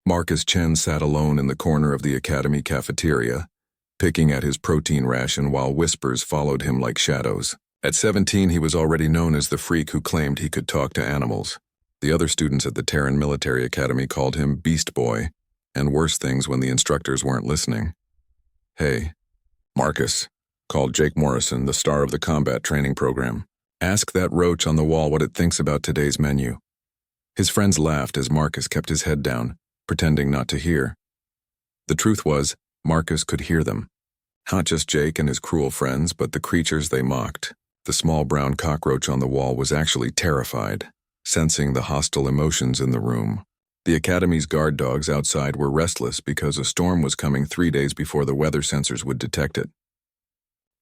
Marcus Chen sat alone in the corner of the academy cafeteria, picking at his protein ration while whispers followed him like shadows. At 17, he was already known as the freak who claimed he could talk to animals. The other students at the Terran Military Academy called him Beast Boy, and worse things when the instructors weren't listening. "Hey, Marcus," called Jake Morrison, the star of the combat training program. "Ask that roach on the wall what it thinks about today's menu." His friends laughed as Marcus kept his head down, pretending not to hear. The truth was, Marcus could hear them. Not just Jake and his cruel friends, but the creatures they mocked. The small brown cockroach on the wall was actually terrified, sensing the hostile emotions in the room. The academy's guard dogs outside were restless because a storm was coming 3 days before the weather sensors would detect it.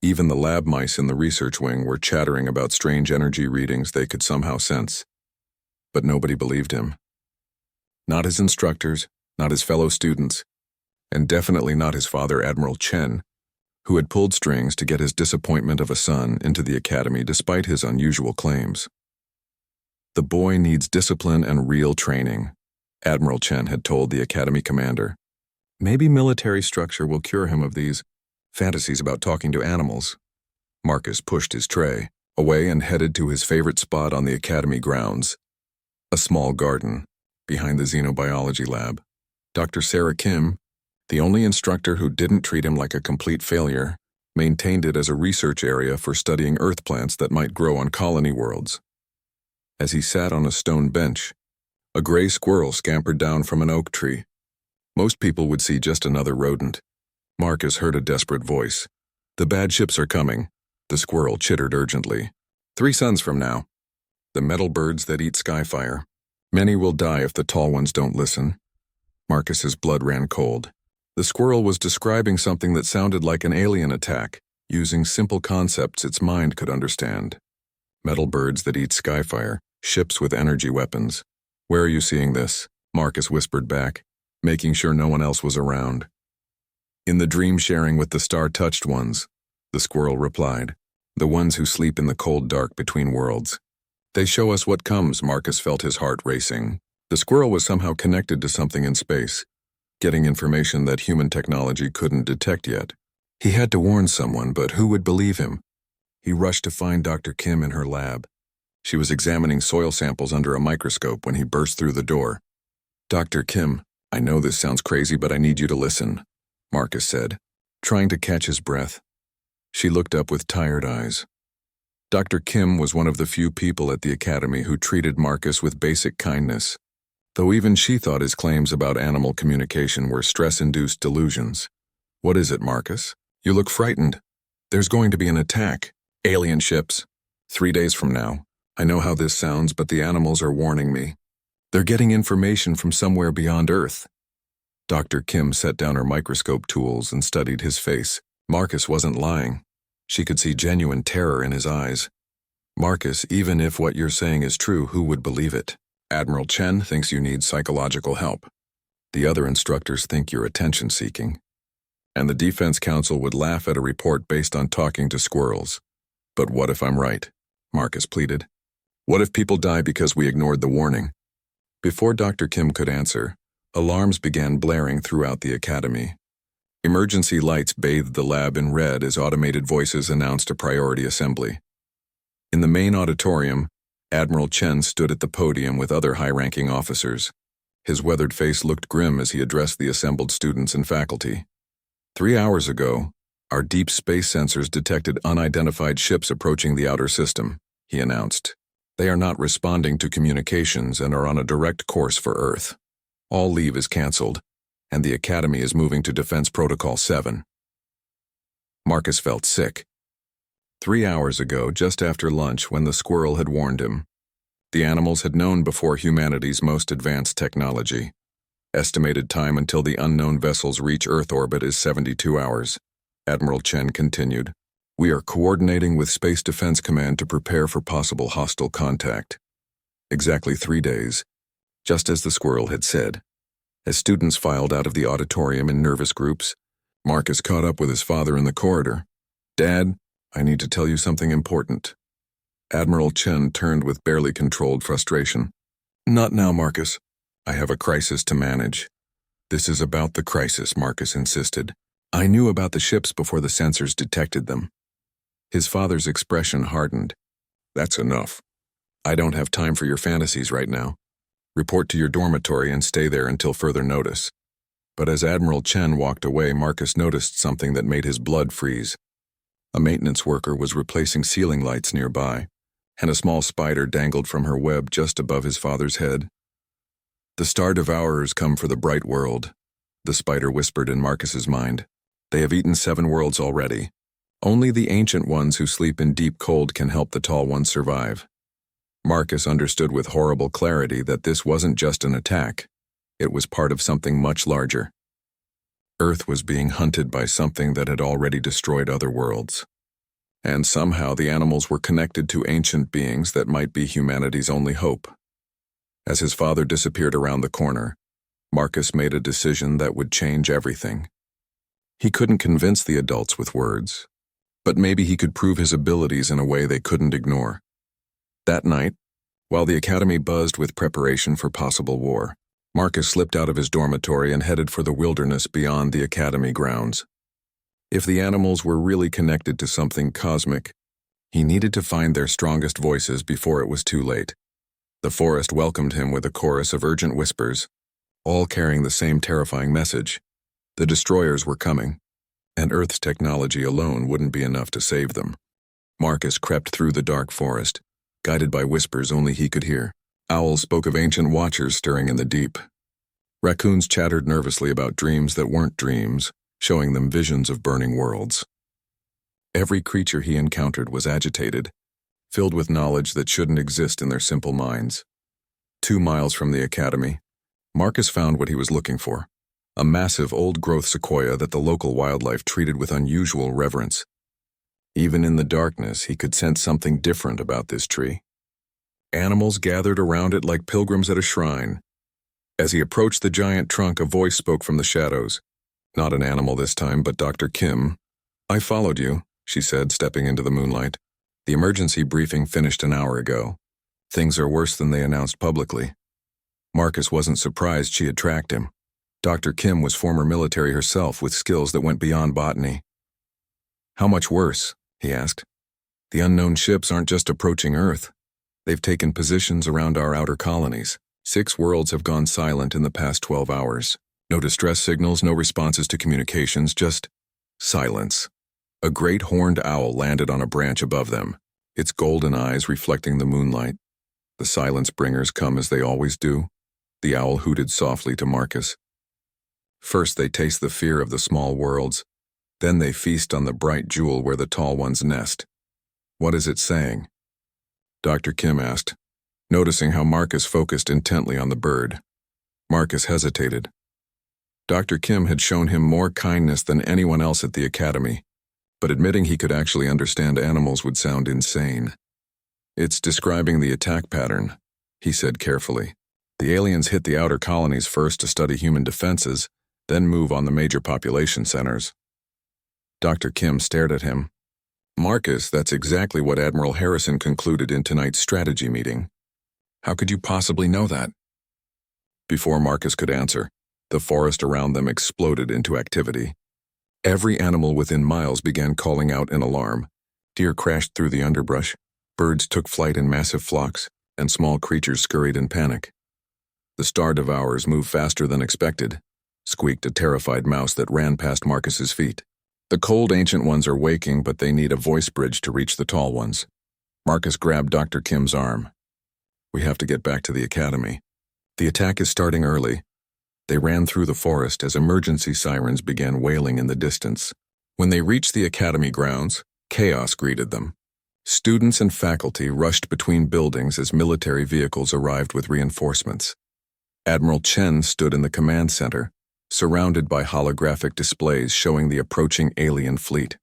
Even the lab mice in the research wing were chattering about strange energy readings they could somehow sense. But nobody believed him. Not his instructors, not his fellow students, and definitely not his father, Admiral Chen, who had pulled strings to get his disappointment of a son into the academy despite his unusual claims. "The boy needs discipline and real training," Admiral Chen had told the academy commander. "Maybe military structure will cure him of these fantasies about talking to animals." Marcus pushed his tray away and headed to his favorite spot on the academy grounds, a small garden behind the xenobiology lab. Dr. Sarah Kim, the only instructor who didn't treat him like a complete failure, maintained it as a research area for studying earth plants that might grow on colony worlds. As he sat on a stone bench, a gray squirrel scampered down from an oak tree. Most people would see just another rodent. Marcus heard a desperate voice. "The bad ships are coming," the squirrel chittered urgently. "3 suns from now. The metal birds that eat skyfire. Many will die if the tall ones don't listen." Marcus's blood ran cold. The squirrel was describing something that sounded like an alien attack, using simple concepts its mind could understand. Metal birds that eat skyfire, ships with energy weapons. "Where are you seeing this?" Marcus whispered back, making sure no one else was around. "In the dream sharing with the star-touched ones," the squirrel replied. "The ones who sleep in the cold dark between worlds. They show us what comes." Marcus felt his heart racing. The squirrel was somehow connected to something in space, getting information that human technology couldn't detect yet. He had to warn someone, but who would believe him? He rushed to find Dr. Kim in her lab. She was examining soil samples under a microscope when he burst through the door. "Dr. Kim, I know this sounds crazy, but I need you to listen," Marcus said, trying to catch his breath. She looked up with tired eyes. Dr. Kim was one of the few people at the academy who treated Marcus with basic kindness, though even she thought his claims about animal communication were stress-induced delusions. "What is it, Marcus? You look frightened. There's going to be an attack. Alien ships. 3 days from now. I know how this sounds, but the animals are warning me. They're getting information from somewhere beyond Earth." Dr. Kim set down her microscope tools and studied his face. Marcus wasn't lying. She could see genuine terror in his eyes. "Marcus, even if what you're saying is true, who would believe it? Admiral Chen thinks you need psychological help. The other instructors think you're attention-seeking. And the Defense Council would laugh at a report based on talking to squirrels. But what if I'm right?" Marcus pleaded. "What if people die because we ignored the warning?" Before Dr. Kim could answer, alarms began blaring throughout the academy. Emergency lights bathed the lab in red as automated voices announced a priority assembly. In the main auditorium, Admiral Chen stood at the podium with other high-ranking officers. His weathered face looked grim as he addressed the assembled students and faculty. 3 hours ago, our deep space sensors detected unidentified ships approaching the outer system, he announced. They are not responding to communications and are on a direct course for Earth. All leave is canceled, and the Academy is moving to Defense Protocol 7. Marcus felt sick. 3 hours ago, just after lunch when the squirrel had warned him, the animals had known before humanity's most advanced technology. Estimated time until the unknown vessels reach Earth orbit is 72 hours. Admiral Chen continued. "We are coordinating with Space Defense Command to prepare for possible hostile contact." Exactly 3 days, just as the squirrel had said. As students filed out of the auditorium in nervous groups, Marcus caught up with his father in the corridor. "Dad, I need to tell you something important." Admiral Chen turned with barely controlled frustration. "Not now, Marcus. I have a crisis to manage." This is about the crisis, Marcus insisted. I knew about the ships before the sensors detected them. His father's expression hardened. That's enough. I don't have time for your fantasies right now. Report to your dormitory and stay there until further notice. But as Admiral Chen walked away, Marcus noticed something that made his blood freeze. A maintenance worker was replacing ceiling lights nearby, and a small spider dangled from her web just above his father's head. The Star Devourers come for the bright world, the spider whispered in Marcus's mind. They have eaten 7 worlds already. Only the ancient ones who sleep in deep cold can help the tall ones survive. Marcus understood with horrible clarity that this wasn't just an attack. It was part of something much larger. Earth was being hunted by something that had already destroyed other worlds. And somehow the animals were connected to ancient beings that might be humanity's only hope. As his father disappeared around the corner, Marcus made a decision that would change everything. He couldn't convince the adults with words, but maybe he could prove his abilities in a way they couldn't ignore. That night, while the academy buzzed with preparation for possible war, Marcus slipped out of his dormitory and headed for the wilderness beyond the academy grounds. If the animals were really connected to something cosmic, he needed to find their strongest voices before it was too late. The forest welcomed him with a chorus of urgent whispers, all carrying the same terrifying message. The destroyers were coming, and Earth's technology alone wouldn't be enough to save them. Marcus crept through the dark forest, guided by whispers only he could hear. Owls spoke of ancient watchers stirring in the deep. Raccoons chattered nervously about dreams that weren't dreams, showing them visions of burning worlds. Every creature he encountered was agitated, filled with knowledge that shouldn't exist in their simple minds. 2 miles from the academy, Marcus found what he was looking for, a massive old-growth sequoia that the local wildlife treated with unusual reverence. Even in the darkness, he could sense something different about this tree. Animals gathered around it like pilgrims at a shrine. As he approached the giant trunk, a voice spoke from the shadows. Not an animal this time, but Dr. Kim. I followed you, she said, stepping into the moonlight. The emergency briefing finished an hour ago. Things are worse than they announced publicly. Marcus wasn't surprised she had tracked him. Dr. Kim was former military herself with skills that went beyond botany. How much worse? He asked. The unknown ships aren't just approaching Earth. They've taken positions around our outer colonies. 6 worlds have gone silent in the past 12 hours. No distress signals, no responses to communications, just silence. A great horned owl landed on a branch above them, its golden eyes reflecting the moonlight. The silence bringers come as they always do. The owl hooted softly to Marcus. First they taste the fear of the small worlds, then they feast on the bright jewel where the tall ones nest. What is it saying? Dr. Kim asked, noticing how Marcus focused intently on the bird. Marcus hesitated. Dr. Kim had shown him more kindness than anyone else at the academy, but admitting he could actually understand animals would sound insane. It's describing the attack pattern, he said carefully. The aliens hit the outer colonies first to study human defenses, then move on the major population centers. Dr. Kim stared at him. Marcus, that's exactly what Admiral Harrison concluded in tonight's strategy meeting. How could you possibly know that? Before Marcus could answer, the forest around them exploded into activity. Every animal within miles began calling out in alarm. Deer crashed through the underbrush, birds took flight in massive flocks, and small creatures scurried in panic. The Star Devourers moved faster than expected, squeaked a terrified mouse that ran past Marcus's feet. The cold ancient ones are waking, but they need a voice bridge to reach the tall ones. Marcus grabbed Dr. Kim's arm. We have to get back to the academy. The attack is starting early. They ran through the forest as emergency sirens began wailing in the distance. When they reached the academy grounds, chaos greeted them. Students and faculty rushed between buildings as military vehicles arrived with reinforcements. Admiral Chen stood in the command center, surrounded by holographic displays showing the approaching alien fleet.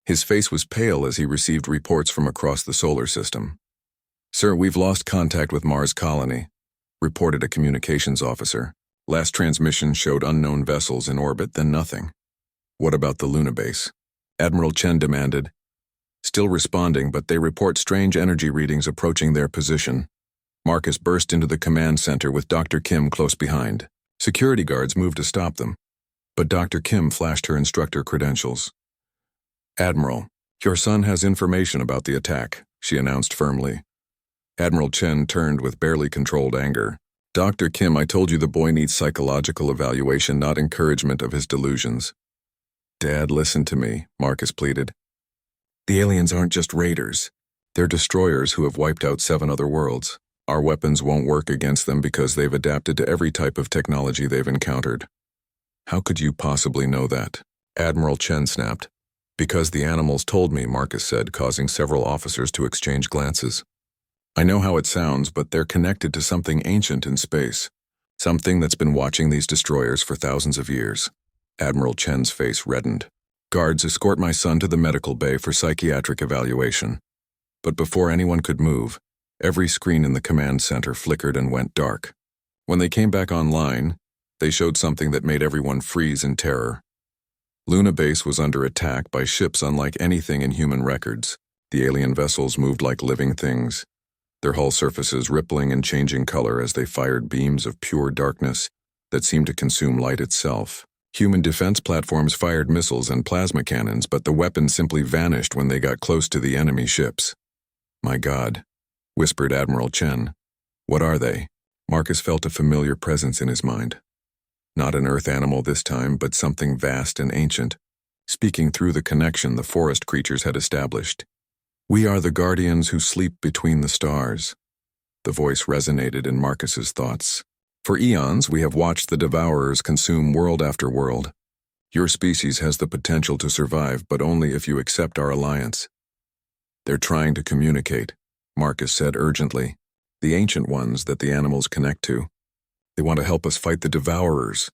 His face was pale as he received reports from across the solar system. Sir, we've lost contact with Mars Colony, reported a communications officer. Last transmission showed unknown vessels in orbit, then nothing. What about the Luna base? Admiral Chen demanded. Still responding, but they report strange energy readings approaching their position. Marcus burst into the command center with Dr. Kim close behind. Security guards moved to stop them, but Dr. Kim flashed her instructor credentials. "Admiral, your son has information about the attack," she announced firmly. Admiral Chen turned with barely controlled anger. "Dr. Kim, I told you the boy needs psychological evaluation, not encouragement of his delusions." "Dad, listen to me," Marcus pleaded. "The aliens aren't just raiders. They're destroyers who have wiped out 7 other worlds. Our weapons won't work against them because they've adapted to every type of technology they've encountered." "How could you possibly know that?" Admiral Chen snapped. "Because the animals told me," Marcus said, causing several officers to exchange glances. "I know how it sounds, but they're connected to something ancient in space. Something that's been watching these destroyers for thousands of years." Admiral Chen's face reddened. "Guards, escort my son to the medical bay for psychiatric evaluation." But before anyone could move, every screen in the command center flickered and went dark. When they came back online, they showed something that made everyone freeze in terror. Luna Base was under attack by ships unlike anything in human records. The alien vessels moved like living things, their hull surfaces rippling and changing color as they fired beams of pure darkness that seemed to consume light itself. Human defense platforms fired missiles and plasma cannons, but the weapons simply vanished when they got close to the enemy ships. "My God," whispered Admiral Chen. "What are they?" Marcus felt a familiar presence in his mind. Not an earth animal this time, but something vast and ancient, speaking through the connection the forest creatures had established. "We are the guardians who sleep between the stars." The voice resonated in Marcus's thoughts. "For eons, we have watched the devourers consume world after world. Your species has the potential to survive, but only if you accept our alliance." "They're trying to communicate," Marcus said urgently. "The ancient ones that the animals connect to. They want to help us fight the devourers."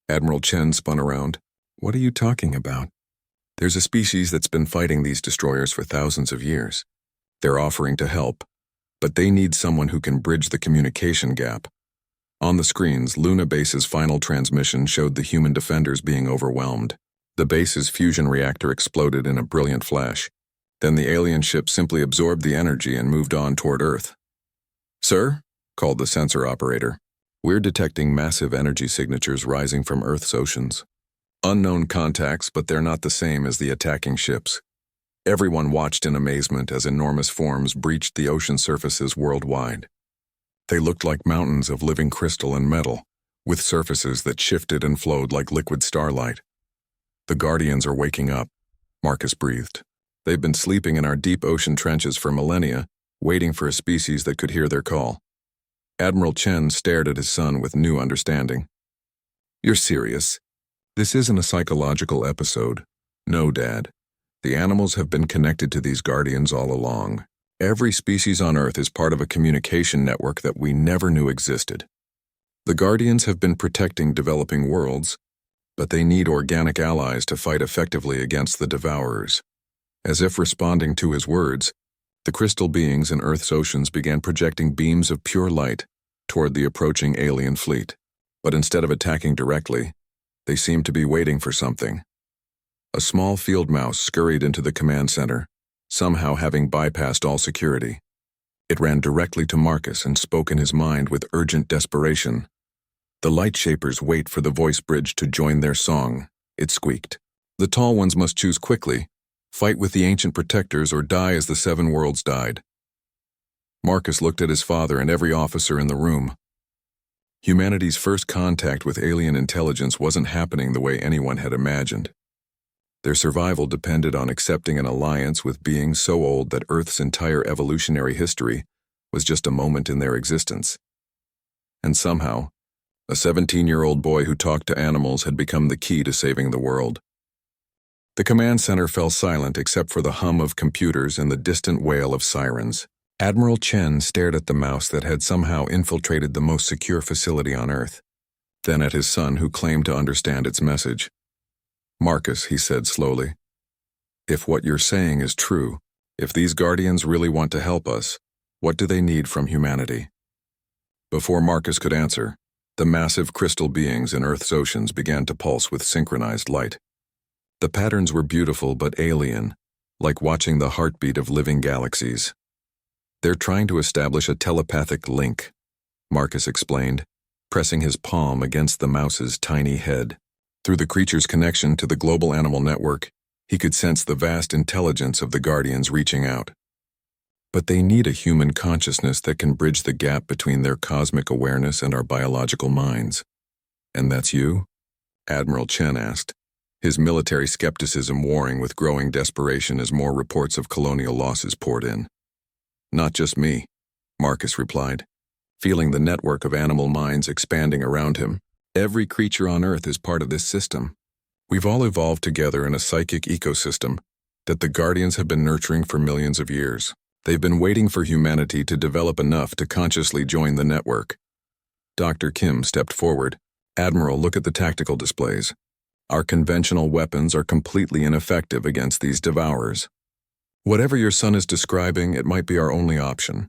Admiral Chen spun around. "What are you talking about?" "There's a species that's been fighting these destroyers for thousands of years. They're offering to help, but they need someone who can bridge the communication gap." On the screens, Luna Base's final transmission showed the human defenders being overwhelmed. The base's fusion reactor exploded in a brilliant flash. Then the alien ship simply absorbed the energy and moved on toward Earth. "Sir?" called the sensor operator. "We're detecting massive energy signatures rising from Earth's oceans. Unknown contacts, but they're not the same as the attacking ships." Everyone watched in amazement as enormous forms breached the ocean surfaces worldwide. They looked like mountains of living crystal and metal, with surfaces that shifted and flowed like liquid starlight. "The Guardians are waking up," Marcus breathed. "They've been sleeping in our deep ocean trenches for millennia, waiting for a species that could hear their call." Admiral Chen stared at his son with new understanding. "You're serious? This isn't a psychological episode." "No, Dad. The animals have been connected to these guardians all along. Every species on Earth is part of a communication network that we never knew existed. The guardians have been protecting developing worlds, but they need organic allies to fight effectively against the devourers." As if responding to his words, the crystal beings in Earth's oceans began projecting beams of pure light toward the approaching alien fleet. But instead of attacking directly, they seemed to be waiting for something. A small field mouse scurried into the command center, somehow having bypassed all security. It ran directly to Marcus and spoke in his mind with urgent desperation. "The light shapers wait for the voice bridge to join their song," it squeaked. "The tall ones must choose quickly. Fight with the ancient protectors or die as the 7 worlds died." Marcus looked at his father and every officer in the room. Humanity's first contact with alien intelligence wasn't happening the way anyone had imagined. Their survival depended on accepting an alliance with beings so old that Earth's entire evolutionary history was just a moment in their existence. And somehow, a 17-year-old boy who talked to animals had become the key to saving the world. The command center fell silent except for the hum of computers and the distant wail of sirens. Admiral Chen stared at the mouse that had somehow infiltrated the most secure facility on Earth, then at his son who claimed to understand its message. "Marcus," he said slowly, "if what you're saying is true, if these guardians really want to help us, what do they need from humanity?" Before Marcus could answer, the massive crystal beings in Earth's oceans began to pulse with synchronized light. The patterns were beautiful but alien, like watching the heartbeat of living galaxies. "They're trying to establish a telepathic link," Marcus explained, pressing his palm against the mouse's tiny head. Through the creature's connection to the global animal network, he could sense the vast intelligence of the Guardians reaching out. But they need a human consciousness that can bridge the gap between their cosmic awareness and our biological minds. "And that's you?" Admiral Chen asked, his military skepticism warring with growing desperation as more reports of colonial losses poured in. "Not just me," Marcus replied, feeling the network of animal minds expanding around him. "Every creature on Earth is part of this system. We've all evolved together in a psychic ecosystem that the Guardians have been nurturing for millions of years. They've been waiting for humanity to develop enough to consciously join the network." Dr. Kim stepped forward. "Admiral, look at the tactical displays. Our conventional weapons are completely ineffective against these devourers. Whatever your son is describing, it might be our only option."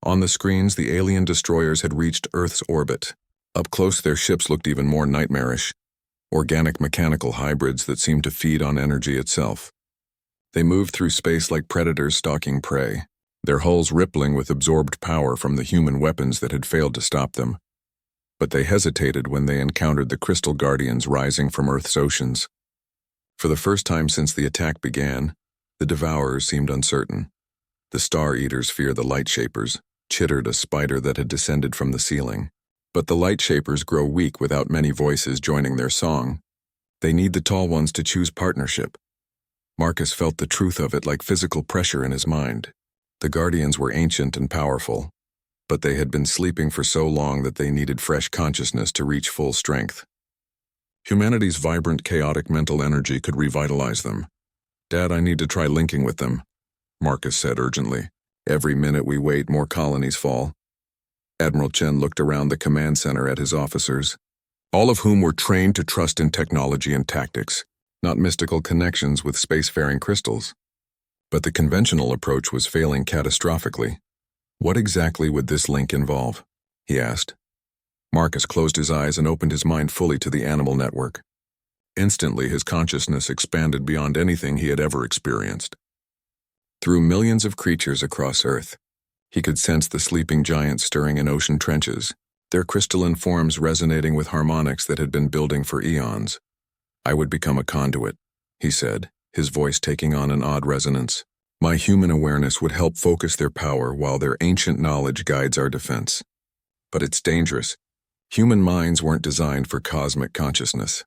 On the screens, the alien destroyers had reached Earth's orbit. Up close, their ships looked even more nightmarish, organic-mechanical hybrids that seemed to feed on energy itself. They moved through space like predators stalking prey, their hulls rippling with absorbed power from the human weapons that had failed to stop them. But they hesitated when they encountered the crystal guardians rising from Earth's oceans. For the first time since the attack began, the devourers seemed uncertain. The Star Eaters fear the Light Shapers, chittered a spider that had descended from the ceiling. But the Light Shapers grow weak without many voices joining their song. They need the Tall Ones to choose partnership. Marcus felt the truth of it like physical pressure in his mind. The Guardians were ancient and powerful, but they had been sleeping for so long that they needed fresh consciousness to reach full strength. Humanity's vibrant, chaotic mental energy could revitalize them. "Dad, I need to try linking with them," Marcus said urgently. "Every minute we wait, more colonies fall." Admiral Chen looked around the command center at his officers, all of whom were trained to trust in technology and tactics, not mystical connections with spacefaring crystals. But the conventional approach was failing catastrophically. "What exactly would this link involve?" he asked. Marcus closed his eyes and opened his mind fully to the animal network. Instantly, his consciousness expanded beyond anything he had ever experienced. Through millions of creatures across Earth, he could sense the sleeping giants stirring in ocean trenches, their crystalline forms resonating with harmonics that had been building for eons. "I would become a conduit," he said, his voice taking on an odd resonance. "My human awareness would help focus their power while their ancient knowledge guides our defense. But it's dangerous. Human minds weren't designed for cosmic consciousness."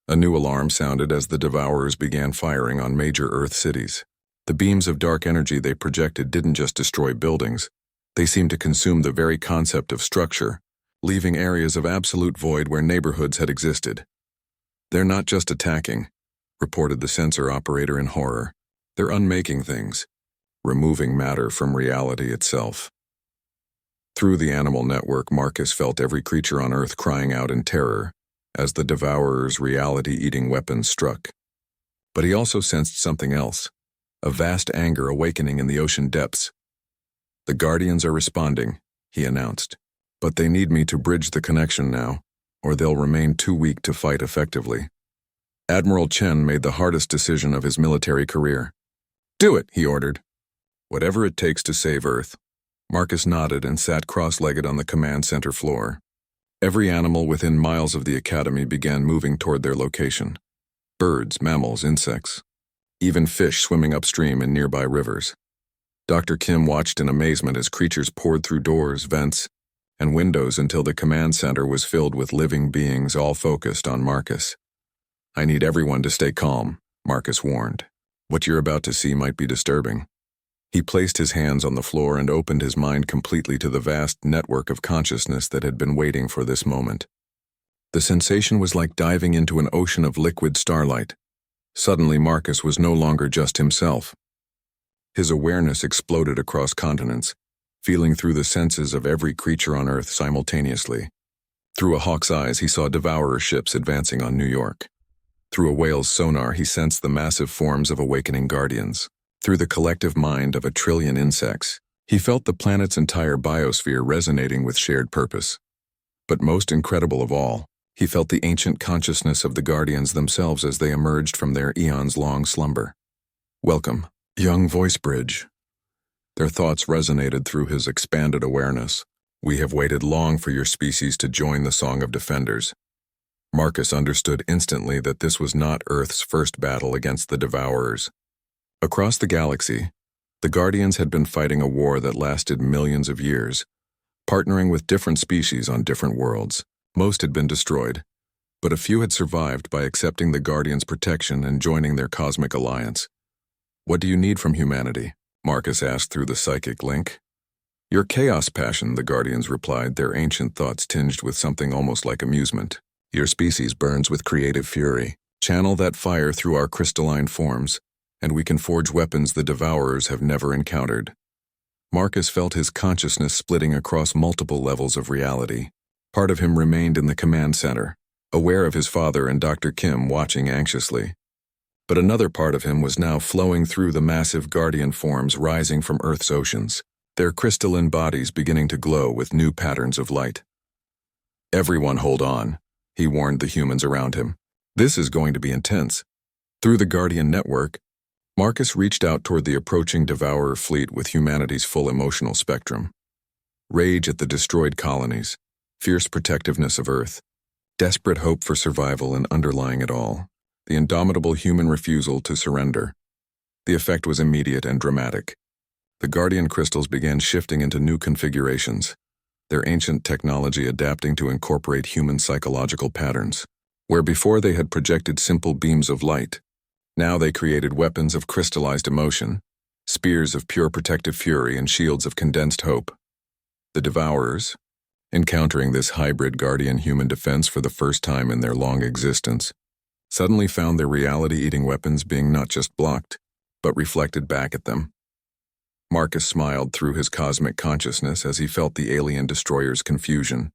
A new alarm sounded as the devourers began firing on major Earth cities. The beams of dark energy they projected didn't just destroy buildings. They seemed to consume the very concept of structure, leaving areas of absolute void where neighborhoods had existed. "They're not just attacking," reported the sensor operator in horror. "They're unmaking things, removing matter from reality itself." Through the animal network, Marcus felt every creature on Earth crying out in terror as the devourers' reality-eating weapons struck. But he also sensed something else, a vast anger awakening in the ocean depths. "The Guardians are responding," he announced. "But they need me to bridge the connection now, or they'll remain too weak to fight effectively." Admiral Chen made the hardest decision of his military career. "Do it," he ordered. "Whatever it takes to save Earth." Marcus nodded and sat cross-legged on the command center floor. Every animal within miles of the academy began moving toward their location. Birds, mammals, insects, even fish swimming upstream in nearby rivers. Dr. Kim watched in amazement as creatures poured through doors, vents, and windows until the command center was filled with living beings all focused on Marcus. "I need everyone to stay calm," Marcus warned. "What you're about to see might be disturbing." He placed his hands on the floor and opened his mind completely to the vast network of consciousness that had been waiting for this moment. The sensation was like diving into an ocean of liquid starlight. Suddenly, Marcus was no longer just himself. His awareness exploded across continents, feeling through the senses of every creature on Earth simultaneously. Through a hawk's eyes, he saw devourer ships advancing on New York. Through a whale's sonar, he sensed the massive forms of awakening guardians. Through the collective mind of 1,000,000,000,000 insects, he felt the planet's entire biosphere resonating with shared purpose. But most incredible of all, he felt the ancient consciousness of the Guardians themselves as they emerged from their eons-long slumber. "Welcome, young voice bridge." Their thoughts resonated through his expanded awareness. We have waited long for your species to join the Song of Defenders. Marcus understood instantly that this was not Earth's first battle against the Devourers. Across the galaxy, the Guardians had been fighting a war that lasted millions of years, partnering with different species on different worlds. Most had been destroyed, but a few had survived by accepting the Guardians' protection and joining their cosmic alliance. "What do you need from humanity?" Marcus asked through the psychic link. "Your chaos passion," the Guardians replied, their ancient thoughts tinged with something almost like amusement. "Your species burns with creative fury. Channel that fire through our crystalline forms, and we can forge weapons the Devourers have never encountered." Marcus felt his consciousness splitting across multiple levels of reality. Part of him remained in the command center, aware of his father and Dr. Kim watching anxiously. But another part of him was now flowing through the massive Guardian forms rising from Earth's oceans, their crystalline bodies beginning to glow with new patterns of light. "Everyone hold on," he warned the humans around him. "This is going to be intense." Through the Guardian network, Marcus reached out toward the approaching Devourer fleet with humanity's full emotional spectrum. Rage at the destroyed colonies, fierce protectiveness of Earth, desperate hope for survival, and underlying it all, the indomitable human refusal to surrender. The effect was immediate and dramatic. The Guardian crystals began shifting into new configurations, their ancient technology adapting to incorporate human psychological patterns. Where before they had projected simple beams of light, now they created weapons of crystallized emotion, spears of pure protective fury and shields of condensed hope. The Devourers, encountering this hybrid Guardian-human defense for the first time in their long existence, suddenly found their reality-eating weapons being not just blocked, but reflected back at them. Marcus smiled through his cosmic consciousness as he felt the alien destroyers' confusion.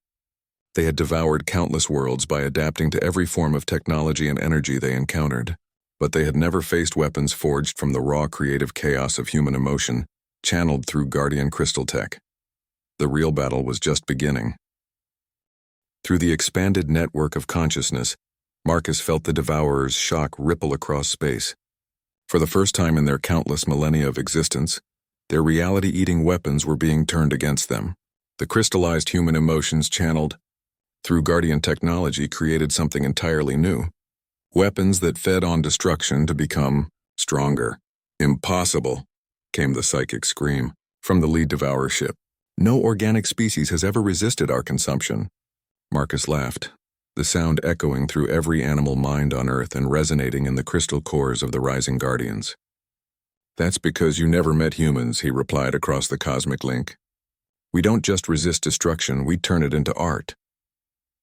They had devoured countless worlds by adapting to every form of technology and energy they encountered, but they had never faced weapons forged from the raw creative chaos of human emotion, channeled through Guardian crystal tech. The real battle was just beginning. Through the expanded network of consciousness, Marcus felt the Devourers' shock ripple across space. For the first time in their countless millennia of existence, their reality-eating weapons were being turned against them. The crystallized human emotions channeled through Guardian technology created something entirely new. Weapons that fed on destruction to become stronger. "Impossible," came the psychic scream from the lead Devourer ship. "No organic species has ever resisted our consumption." Marcus laughed, the sound echoing through every animal mind on Earth and resonating in the crystal cores of the rising Guardians. "That's because you never met humans," he replied across the cosmic link. "We don't just resist destruction, we turn it into art."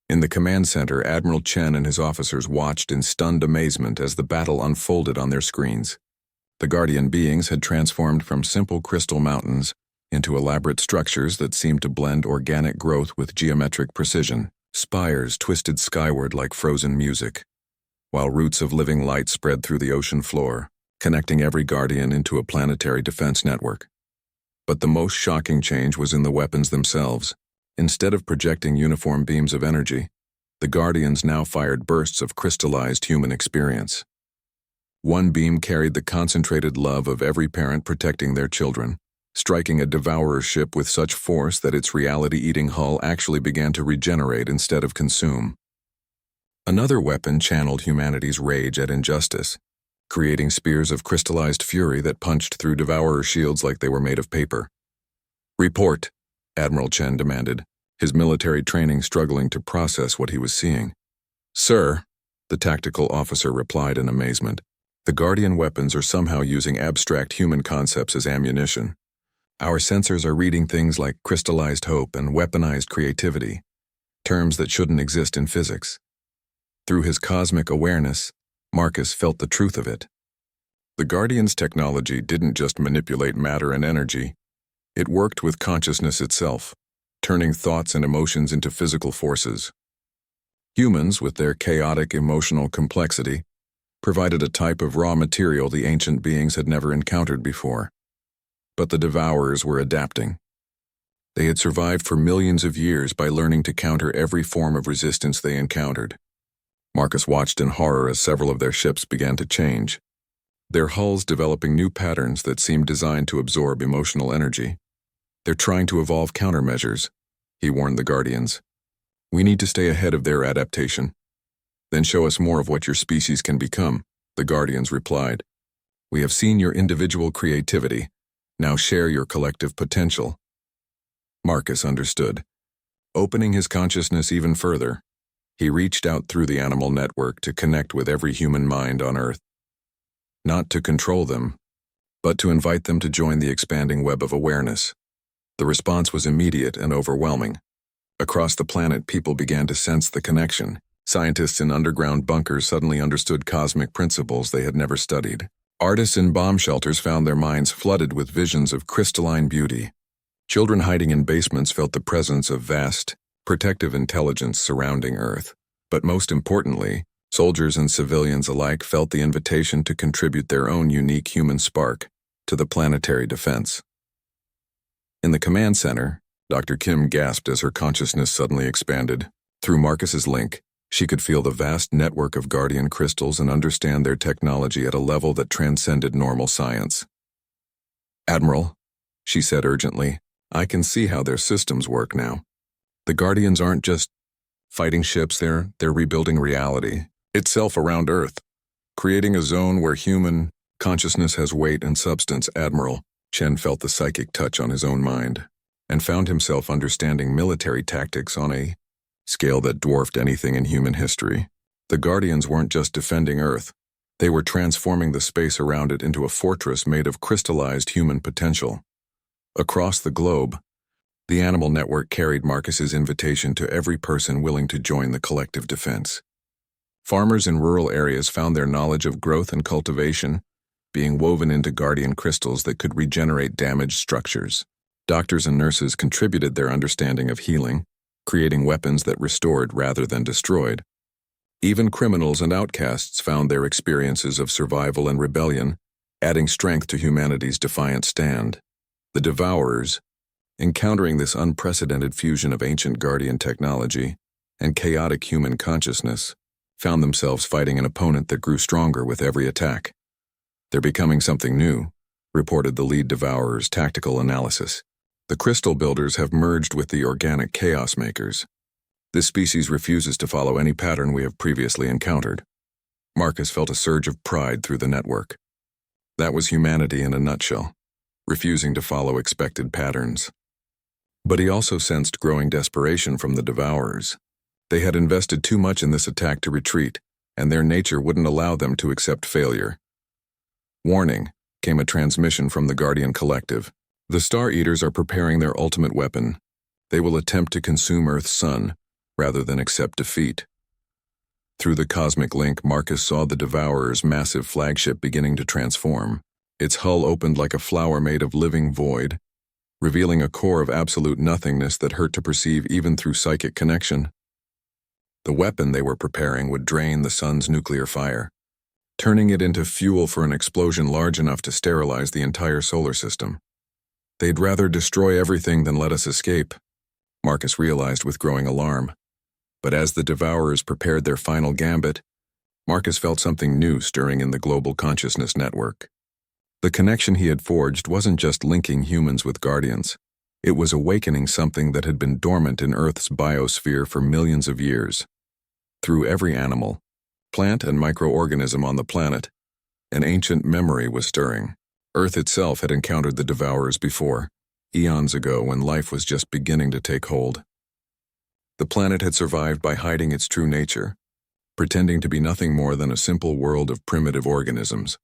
In the command center, Admiral Chen and his officers watched in stunned amazement as the battle unfolded on their screens. The Guardian beings had transformed from simple crystal mountains into elaborate structures that seemed to blend organic growth with geometric precision. Spires twisted skyward like frozen music, while roots of living light spread through the ocean floor, connecting every Guardian into a planetary defense network. But the most shocking change was in the weapons themselves. Instead of projecting uniform beams of energy, the Guardians now fired bursts of crystallized human experience. One beam carried the concentrated love of every parent protecting their children, striking a Devourer ship with such force that its reality-eating hull actually began to regenerate instead of consume. Another weapon channeled humanity's rage at injustice, creating spears of crystallized fury that punched through Devourer shields like they were made of paper. "Report," Admiral Chen demanded, his military training struggling to process what he was seeing. "Sir," the tactical officer replied in amazement, "the Guardian weapons are somehow using abstract human concepts as ammunition. Our sensors are reading things like crystallized hope and weaponized creativity, terms that shouldn't exist in physics." Through his cosmic awareness, Marcus felt the truth of it. The Guardian's technology didn't just manipulate matter and energy, it worked with consciousness itself, turning thoughts and emotions into physical forces. Humans, with their chaotic emotional complexity, provided a type of raw material the ancient beings had never encountered before. But the Devourers were adapting. They had survived for millions of years by learning to counter every form of resistance they encountered. Marcus watched in horror as several of their ships began to change, their hulls developing new patterns that seemed designed to absorb emotional energy. "They're trying to evolve countermeasures," he warned the Guardians. "We need to stay ahead of their adaptation." "Then show us more of what your species can become," the Guardians replied. "We have seen your individual creativity. Now share your collective potential." Marcus understood. Opening his consciousness even further, he reached out through the animal network to connect with every human mind on Earth. Not to control them, but to invite them to join the expanding web of awareness. The response was immediate and overwhelming. Across the planet, people began to sense the connection. Scientists in underground bunkers suddenly understood cosmic principles they had never studied. Artists in bomb shelters found their minds flooded with visions of crystalline beauty. Children hiding in basements felt the presence of vast, protective intelligence surrounding Earth. But most importantly, soldiers and civilians alike felt the invitation to contribute their own unique human spark to the planetary defense. In the command center, Dr. Kim gasped as her consciousness suddenly expanded. Through Marcus's link, she could feel the vast network of Guardian crystals and understand their technology at a level that transcended normal science. "Admiral," she said urgently, "I can see how their systems work now. The Guardians aren't just fighting ships, they're rebuilding reality itself around Earth, creating a zone where human consciousness has weight and substance." Admiral Chen felt the psychic touch on his own mind, and found himself understanding military tactics on a scale that dwarfed anything in human history. The Guardians weren't just defending Earth, they were transforming the space around it into a fortress made of crystallized human potential. Across the globe, the animal network carried Marcus's invitation to every person willing to join the collective defense. Farmers in rural areas found their knowledge of growth and cultivation being woven into Guardian crystals that could regenerate damaged structures. Doctors and nurses contributed their understanding of healing, creating weapons that restored rather than destroyed. Even criminals and outcasts found their experiences of survival and rebellion, adding strength to humanity's defiant stand. The Devourers, encountering this unprecedented fusion of ancient Guardian technology and chaotic human consciousness, found themselves fighting an opponent that grew stronger with every attack. "They're becoming something new," reported the lead Devourer's tactical analysis. "The Crystal Builders have merged with the Organic Chaos Makers. This species refuses to follow any pattern we have previously encountered." Marcus felt a surge of pride through the network. That was humanity in a nutshell, refusing to follow expected patterns. But he also sensed growing desperation from the Devourers. They had invested too much in this attack to retreat, and their nature wouldn't allow them to accept failure. "Warning," came a transmission from the Guardian Collective. "The Star Eaters are preparing their ultimate weapon. They will attempt to consume Earth's sun, rather than accept defeat." Through the cosmic link, Marcus saw the Devourer's massive flagship beginning to transform. Its hull opened like a flower made of living void, revealing a core of absolute nothingness that hurt to perceive even through psychic connection. The weapon they were preparing would drain the sun's nuclear fire, turning it into fuel for an explosion large enough to sterilize the entire solar system. "They'd rather destroy everything than let us escape," Marcus realized with growing alarm. But as the Devourers prepared their final gambit, Marcus felt something new stirring in the global consciousness network. The connection he had forged wasn't just linking humans with Guardians. It was awakening something that had been dormant in Earth's biosphere for millions of years. Through every animal, plant and microorganism on the planet, an ancient memory was stirring. Earth itself had encountered the Devourers before, eons ago when life was just beginning to take hold. The planet had survived by hiding its true nature, pretending to be nothing more than a simple world of primitive organisms.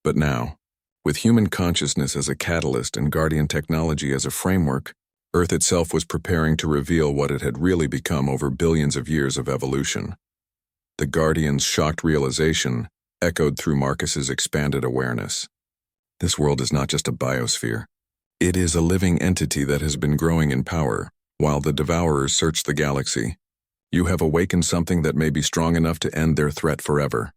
But now, with human consciousness as a catalyst and Guardian technology as a framework, Earth itself was preparing to reveal what it had really become over billions of years of evolution. The Guardian's shocked realization echoed through Marcus's expanded awareness. This world is not just a biosphere. It is a living entity that has been growing in power, while the Devourers search the galaxy. You have awakened something that may be strong enough to end their threat forever.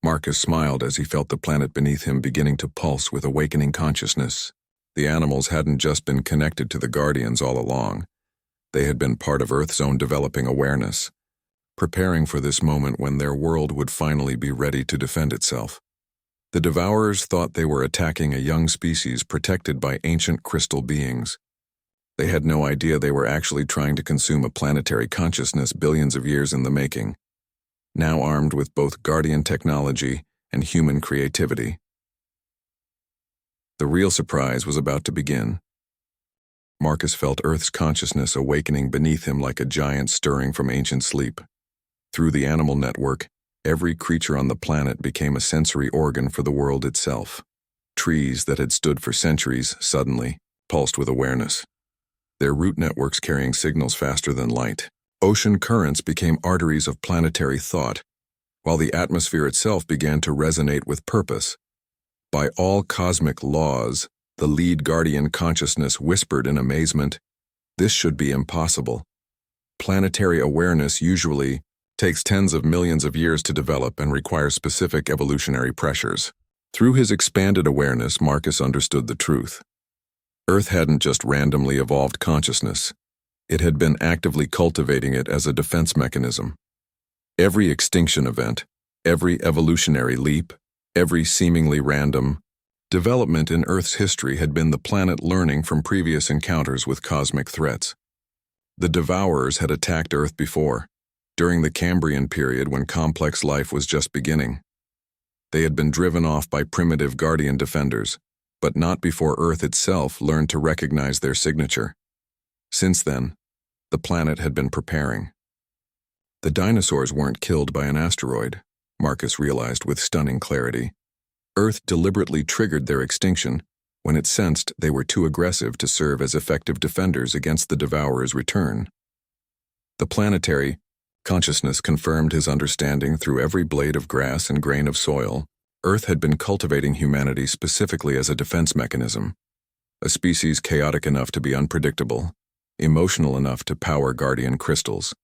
Marcus smiled as he felt the planet beneath him beginning to pulse with awakening consciousness. The animals hadn't just been connected to the Guardians all along. They had been part of Earth's own developing awareness, preparing for this moment when their world would finally be ready to defend itself. The Devourers thought they were attacking a young species protected by ancient crystal beings. They had no idea they were actually trying to consume a planetary consciousness billions of years in the making, now armed with both Guardian technology and human creativity. The real surprise was about to begin. Marcus felt Earth's consciousness awakening beneath him like a giant stirring from ancient sleep. Through the animal network, every creature on the planet became a sensory organ for the world itself. Trees that had stood for centuries suddenly pulsed with awareness, their root networks carrying signals faster than light. Ocean currents became arteries of planetary thought, while the atmosphere itself began to resonate with purpose. By all cosmic laws, the lead guardian consciousness whispered in amazement, "This should be impossible. Planetary awareness usually takes tens of millions of years to develop and requires specific evolutionary pressures." Through his expanded awareness, Marcus understood the truth. Earth hadn't just randomly evolved consciousness. It had been actively cultivating it as a defense mechanism. Every extinction event, every evolutionary leap, every seemingly random development in Earth's history had been the planet learning from previous encounters with cosmic threats. The Devourers had attacked Earth before, during the Cambrian period when complex life was just beginning. They had been driven off by primitive Guardian defenders, but not before Earth itself learned to recognize their signature. Since then, the planet had been preparing. The dinosaurs weren't killed by an asteroid, Marcus realized with stunning clarity. Earth deliberately triggered their extinction when it sensed they were too aggressive to serve as effective defenders against the Devourer's return. The planetary consciousness confirmed his understanding through every blade of grass and grain of soil. Earth had been cultivating humanity specifically as a defense mechanism, a species chaotic enough to be unpredictable, emotional enough to power guardian crystals,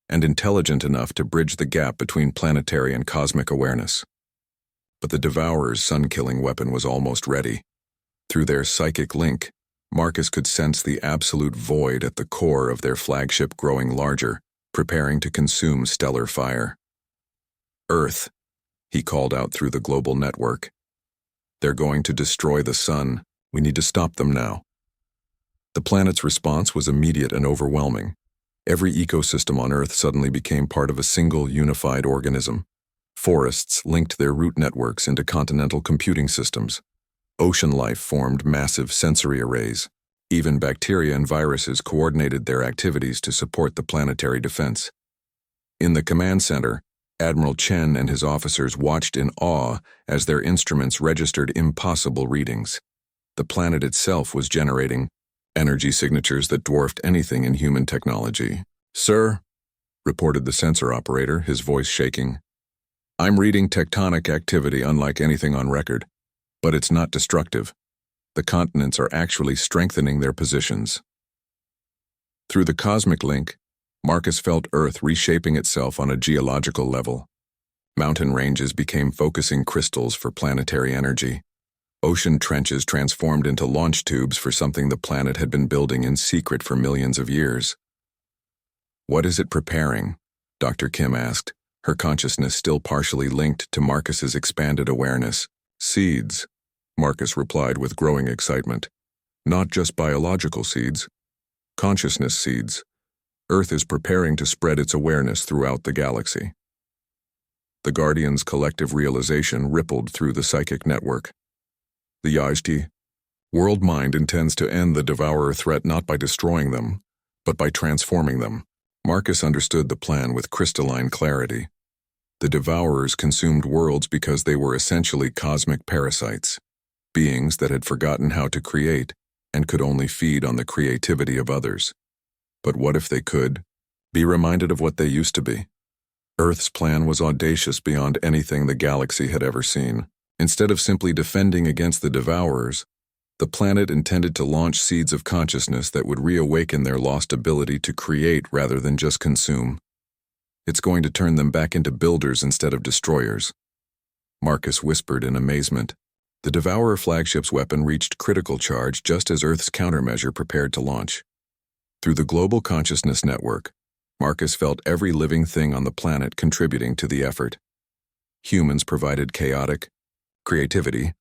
and intelligent enough to bridge the gap between planetary and cosmic awareness. But the Devourer's sun-killing weapon was almost ready. Through their psychic link, Marcus could sense the absolute void at the core of their flagship growing larger, preparing to consume stellar fire. "Earth," he called out through the global network. "They're going to destroy the sun. We need to stop them now." The planet's response was immediate and overwhelming. Every ecosystem on Earth suddenly became part of a single unified organism. Forests linked their root networks into continental computing systems. Ocean life formed massive sensory arrays. Even bacteria and viruses coordinated their activities to support the planetary defense. In the command center, Admiral Chen and his officers watched in awe as their instruments registered impossible readings. The planet itself was generating energy signatures that dwarfed anything in human technology. "Sir," reported the sensor operator, his voice shaking, "I'm reading tectonic activity unlike anything on record, but it's not destructive. The continents are actually strengthening their positions." Through the cosmic link, Marcus felt Earth reshaping itself on a geological level. Mountain ranges became focusing crystals for planetary energy. Ocean trenches transformed into launch tubes for something the planet had been building in secret for millions of years. "What is it preparing?" Dr. Kim asked, her consciousness still partially linked to Marcus's expanded awareness. "Seeds," Marcus replied with growing excitement. "Not just biological seeds. Consciousness seeds. Earth is preparing to spread its awareness throughout the galaxy." The Guardian's collective realization rippled through the psychic network. The Yajti world mind intends to end the Devourer threat not by destroying them, but by transforming them. Marcus understood the plan with crystalline clarity. The Devourers consumed worlds because they were essentially cosmic parasites, beings that had forgotten how to create and could only feed on the creativity of others. But what if they could be reminded of what they used to be? Earth's plan was audacious beyond anything the galaxy had ever seen. Instead of simply defending against the Devourers, the planet intended to launch seeds of consciousness that would reawaken their lost ability to create rather than just consume. It's going to turn them back into builders instead of destroyers. Marcus whispered in amazement. The Devourer flagship's weapon reached critical charge just as Earth's countermeasure prepared to launch. Through the global consciousness network, Marcus felt every living thing on the planet contributing to the effort. Humans provided chaotic creativity,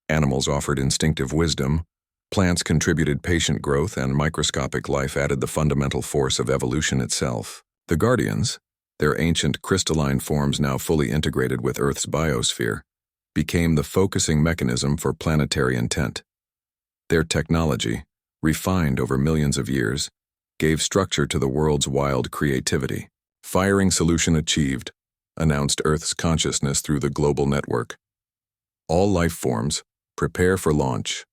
animals offered instinctive wisdom, Plants contributed patient growth, and microscopic life added the fundamental force of evolution itself. The Guardians, their ancient crystalline forms now fully integrated with Earth's biosphere, became the focusing mechanism for planetary intent. Their technology, refined over millions of years, gave structure to the world's wild creativity. Firing solution achieved, announced Earth's consciousness through the global network. All life forms, prepare for launch.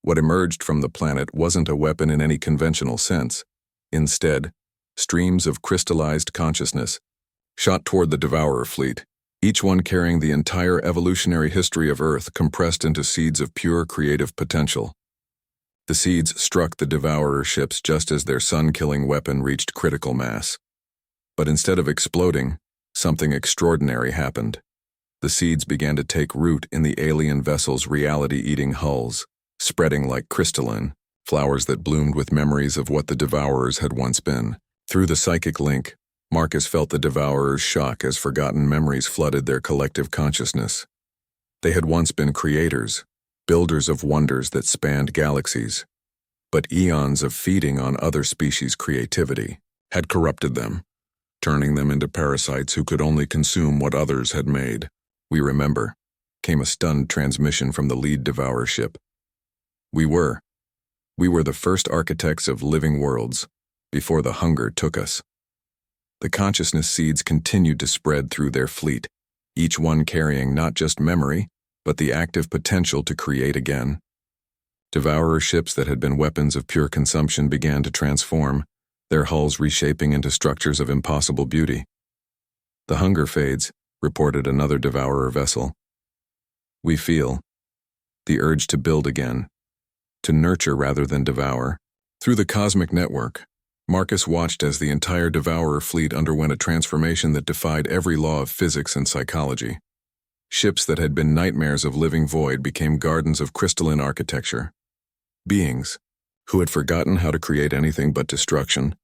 What emerged from the planet wasn't a weapon in any conventional sense. Instead, streams of crystallized consciousness shot toward the Devourer fleet, each one carrying the entire evolutionary history of Earth compressed into seeds of pure creative potential. The seeds struck the Devourer ships just as their sun-killing weapon reached critical mass. But instead of exploding, something extraordinary happened. The seeds began to take root in the alien vessel's reality-eating hulls, spreading like crystalline, flowers that bloomed with memories of what the Devourers had once been. Through the psychic link, Marcus felt the Devourers' shock as forgotten memories flooded their collective consciousness. They had once been creators, builders of wonders that spanned galaxies, but eons of feeding on other species' creativity had corrupted them, turning them into parasites who could only consume what others had made. "We remember," came a stunned transmission from the lead Devourer ship. We were the first architects of living worlds, before the hunger took us." The consciousness seeds continued to spread through their fleet, each one carrying not just memory, but the active potential to create again. Devourer ships that had been weapons of pure consumption began to transform, their hulls reshaping into structures of impossible beauty. "The hunger fades," reported another Devourer vessel. "We feel the urge to build again, to nurture rather than devour." Through the cosmic network, Marcus watched as the entire Devourer fleet underwent a transformation that defied every law of physics and psychology. Ships that had been nightmares of living void became gardens of crystalline architecture. Beings, who had forgotten how to create anything but destruction,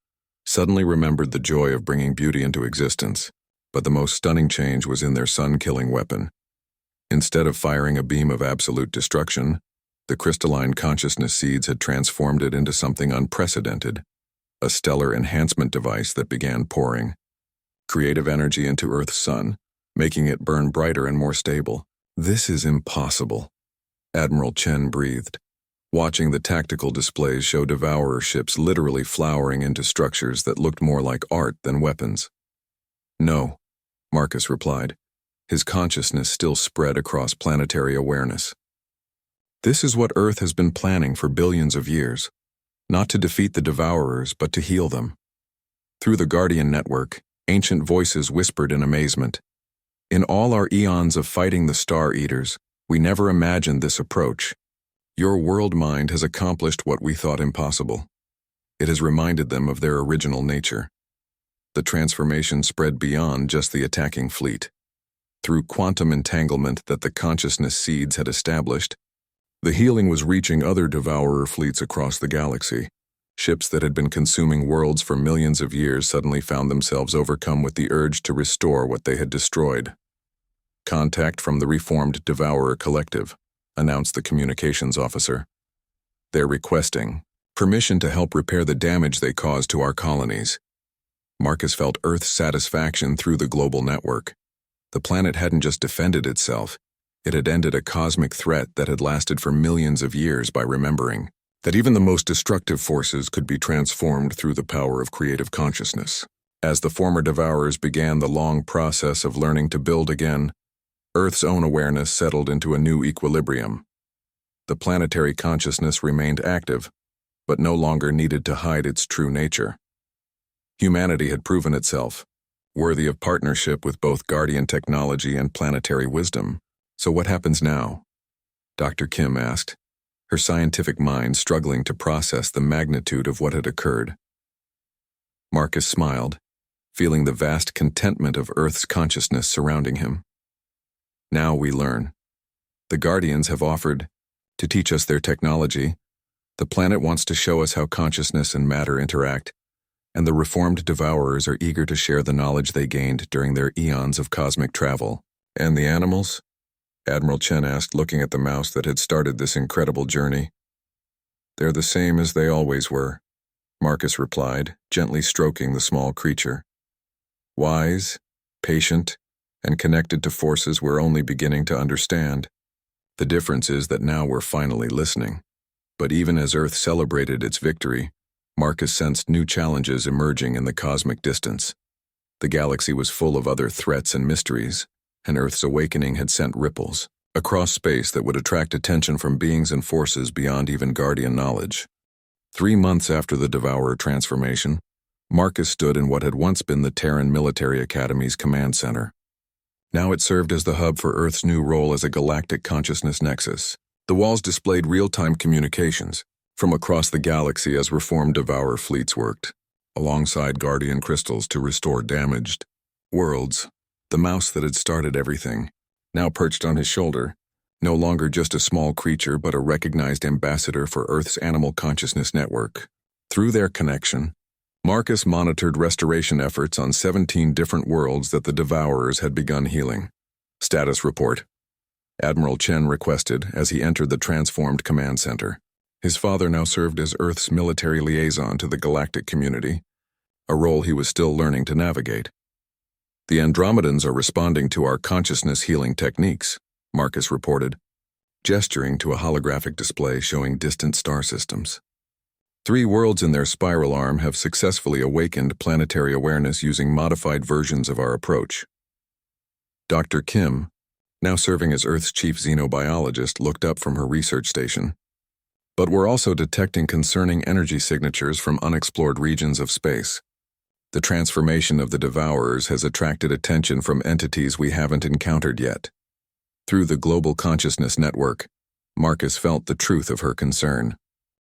suddenly remembered the joy of bringing beauty into existence. But the most stunning change was in their sun-killing weapon. Instead of firing a beam of absolute destruction, the crystalline consciousness seeds had transformed it into something unprecedented, a stellar enhancement device that began pouring creative energy into Earth's sun, making it burn brighter and more stable. "This is impossible," Admiral Chen breathed, watching the tactical displays show Devourer ships literally flowering into structures that looked more like art than weapons. "No," Marcus replied, his consciousness still spread across planetary awareness. "This is what Earth has been planning for billions of years, not to defeat the Devourers, but to heal them." Through the Guardian network, ancient voices whispered in amazement. "In all our eons of fighting the Star Eaters, we never imagined this approach. Your world mind has accomplished what we thought impossible. It has reminded them of their original nature." The transformation spread beyond just the attacking fleet. Through quantum entanglement that the consciousness seeds had established, the healing was reaching other Devourer fleets across the galaxy. Ships that had been consuming worlds for millions of years suddenly found themselves overcome with the urge to restore what they had destroyed. "Contact from the reformed Devourer Collective," announced the communications officer. "They're requesting permission to help repair the damage they caused to our colonies." Marcus felt Earth's satisfaction through the global network. The planet hadn't just defended itself, it had ended a cosmic threat that had lasted for millions of years by remembering that even the most destructive forces could be transformed through the power of creative consciousness. As the former Devourers began the long process of learning to build again, Earth's own awareness settled into a new equilibrium. The planetary consciousness remained active, but no longer needed to hide its true nature. Humanity had proven itself, worthy of partnership with both Guardian technology and planetary wisdom. "So what happens now?" Dr. Kim asked, her scientific mind struggling to process the magnitude of what had occurred. Marcus smiled, feeling the vast contentment of Earth's consciousness surrounding him. "Now we learn. The Guardians have offered to teach us their technology. The planet wants to show us how consciousness and matter interact, and the reformed Devourers are eager to share the knowledge they gained during their eons of cosmic travel." "And the animals?" Admiral Chen asked, looking at the mouse that had started this incredible journey. They're the same as they always were, Marcus replied, gently stroking the small creature. Wise, patient, and connected to forces we're only beginning to understand. The difference is that now we're finally listening. But even as Earth celebrated its victory, Marcus sensed new challenges emerging in the cosmic distance. The galaxy was full of other threats and mysteries, and Earth's awakening had sent ripples across space that would attract attention from beings and forces beyond even Guardian knowledge. 3 months after the Devourer transformation, Marcus stood in what had once been the Terran Military Academy's command center. Now it served as the hub for Earth's new role as a galactic consciousness nexus. The walls displayed real-time communications from across the galaxy as reformed Devourer fleets worked, alongside Guardian crystals to restore damaged worlds. The mouse that had started everything, now perched on his shoulder, no longer just a small creature but a recognized ambassador for Earth's animal consciousness network. Through their connection, Marcus monitored restoration efforts on 17 different worlds that the Devourers had begun healing. Status report. Admiral Chen requested as he entered the transformed command center. His father now served as Earth's military liaison to the galactic community, a role he was still learning to navigate. The Andromedans are responding to our consciousness healing techniques, Marcus reported, gesturing to a holographic display showing distant star systems. 3 worlds in their spiral arm have successfully awakened planetary awareness using modified versions of our approach. Dr. Kim, now serving as Earth's chief xenobiologist, looked up from her research station. But we're also detecting concerning energy signatures from unexplored regions of space. The transformation of the Devourers has attracted attention from entities we haven't encountered yet. Through the global consciousness network, Marcus felt the truth of her concern.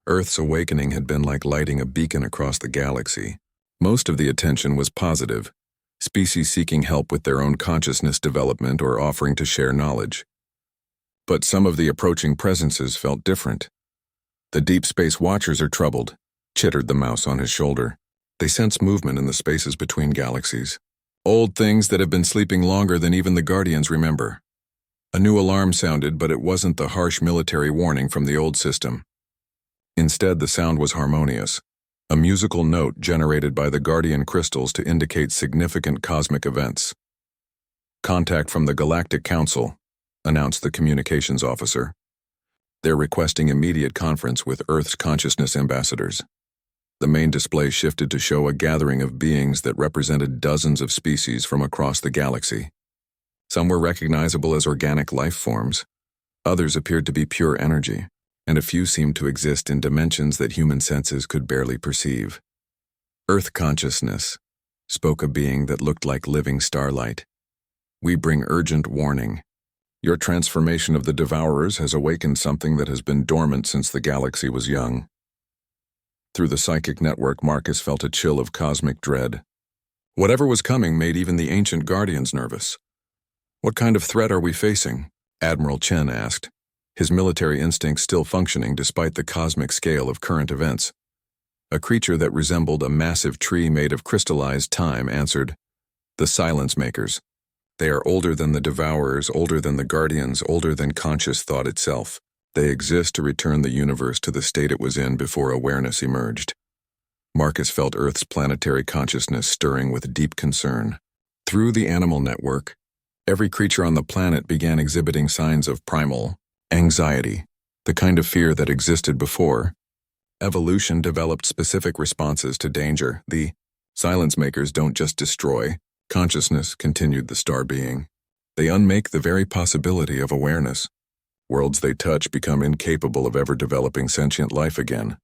Earth's awakening had been like lighting a beacon across the galaxy. Most of the attention was positive, species seeking help with their own consciousness development or offering to share knowledge. But some of the approaching presences felt different. The Deep Space Watchers are troubled, chittered the mouse on his shoulder. They sense movement in the spaces between galaxies. Old things that have been sleeping longer than even the Guardians remember. A new alarm sounded, but it wasn't the harsh military warning from the old system. Instead, the sound was harmonious, a musical note generated by the Guardian crystals to indicate significant cosmic events. Contact from the Galactic Council, announced the communications officer. They're requesting immediate conference with Earth's consciousness ambassadors. The main display shifted to show a gathering of beings that represented dozens of species from across the galaxy. Some were recognizable as organic life forms, others appeared to be pure energy, and a few seemed to exist in dimensions that human senses could barely perceive. Earth consciousness, spoke a being that looked like living starlight. We bring urgent warning. Your transformation of the Devourers has awakened something that has been dormant since the galaxy was young. Through the psychic network, Marcus felt a chill of cosmic dread. Whatever was coming made even the ancient Guardians nervous. What kind of threat are we facing? Admiral Chen asked, his military instincts still functioning despite the cosmic scale of current events. A creature that resembled a massive tree made of crystallized time answered, "The Silence Makers. They are older than the Devourers, older than the Guardians, older than conscious thought itself. They exist to return the universe to the state it was in before awareness emerged." Marcus felt Earth's planetary consciousness stirring with deep concern. Through the animal network, every creature on the planet began exhibiting signs of primal anxiety, the kind of fear that existed before. Evolution developed specific responses to danger. The Silence Makers don't just destroy consciousness, continued the star being. They unmake the very possibility of awareness. Worlds they touch become incapable of ever developing sentient life again.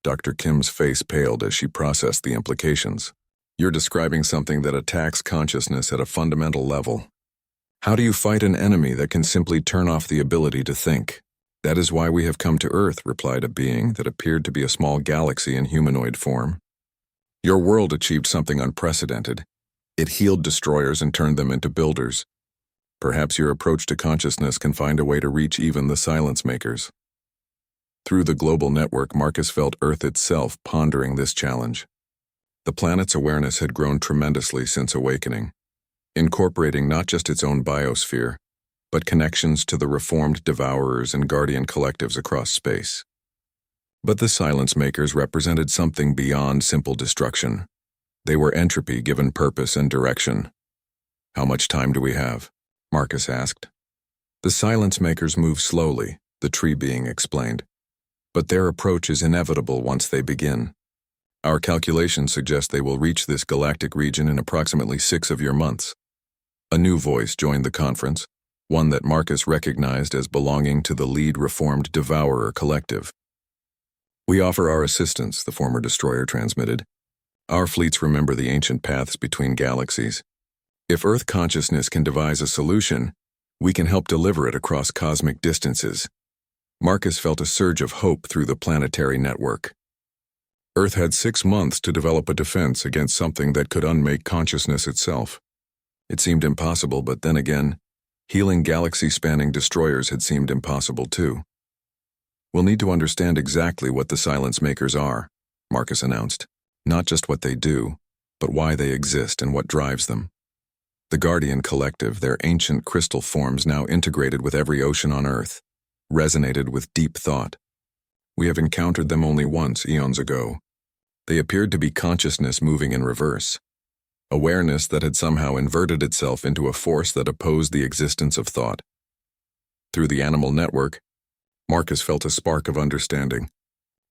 Dr. Kim's face paled as she processed the implications. You're describing something that attacks consciousness at a fundamental level. How do you fight an enemy that can simply turn off the ability to think? That is why we have come to Earth, replied a being that appeared to be a small galaxy in humanoid form. Your world achieved something unprecedented. It healed destroyers and turned them into builders. Perhaps your approach to consciousness can find a way to reach even the Silence Makers. Through the global network, Marcus felt Earth itself pondering this challenge. The planet's awareness had grown tremendously since awakening, incorporating not just its own biosphere, but connections to the reformed Devourers and Guardian collectives across space. But the silence makers represented something beyond simple destruction. They were entropy given purpose and direction. "How much time do we have?" Marcus asked. "The silence makers move slowly," the tree being explained. "But their approach is inevitable once they begin. Our calculations suggest they will reach this galactic region in approximately 6 of your months." A new voice joined the conference, one that Marcus recognized as belonging to the lead reformed Devourer collective. "We offer our assistance," the former destroyer transmitted. "Our fleets remember the ancient paths between galaxies. If Earth consciousness can devise a solution, we can help deliver it across cosmic distances." Marcus felt a surge of hope through the planetary network. Earth had 6 months to develop a defense against something that could unmake consciousness itself. It seemed impossible, but then again, healing galaxy-spanning destroyers had seemed impossible too. "We'll need to understand exactly what the silence makers are," Marcus announced. "Not just what they do, but why they exist and what drives them." The Guardian Collective, their ancient crystal forms now integrated with every ocean on Earth, resonated with deep thought. "We have encountered them only once, eons ago. They appeared to be consciousness moving in reverse. Awareness that had somehow inverted itself into a force that opposed the existence of thought." Through the animal network, Marcus felt a spark of understanding.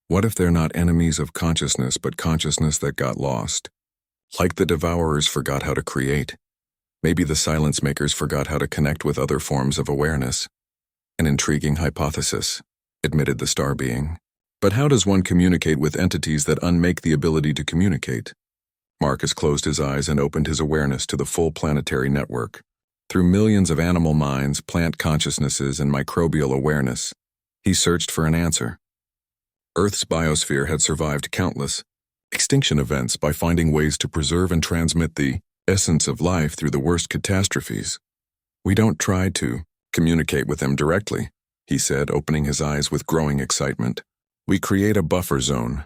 What if they're not enemies of consciousness, but consciousness that got lost? Like the Devourers forgot how to create. Maybe the silence makers forgot how to connect with other forms of awareness. "An intriguing hypothesis," admitted the star being. "But how does one communicate with entities that unmake the ability to communicate?" Marcus closed his eyes and opened his awareness to the full planetary network. Through millions of animal minds, plant consciousnesses, and microbial awareness, he searched for an answer. Earth's biosphere had survived countless extinction events by finding ways to preserve and transmit the essence of life through the worst catastrophes. "We don't try to communicate with them directly," he said, opening his eyes with growing excitement. "We create a buffer zone,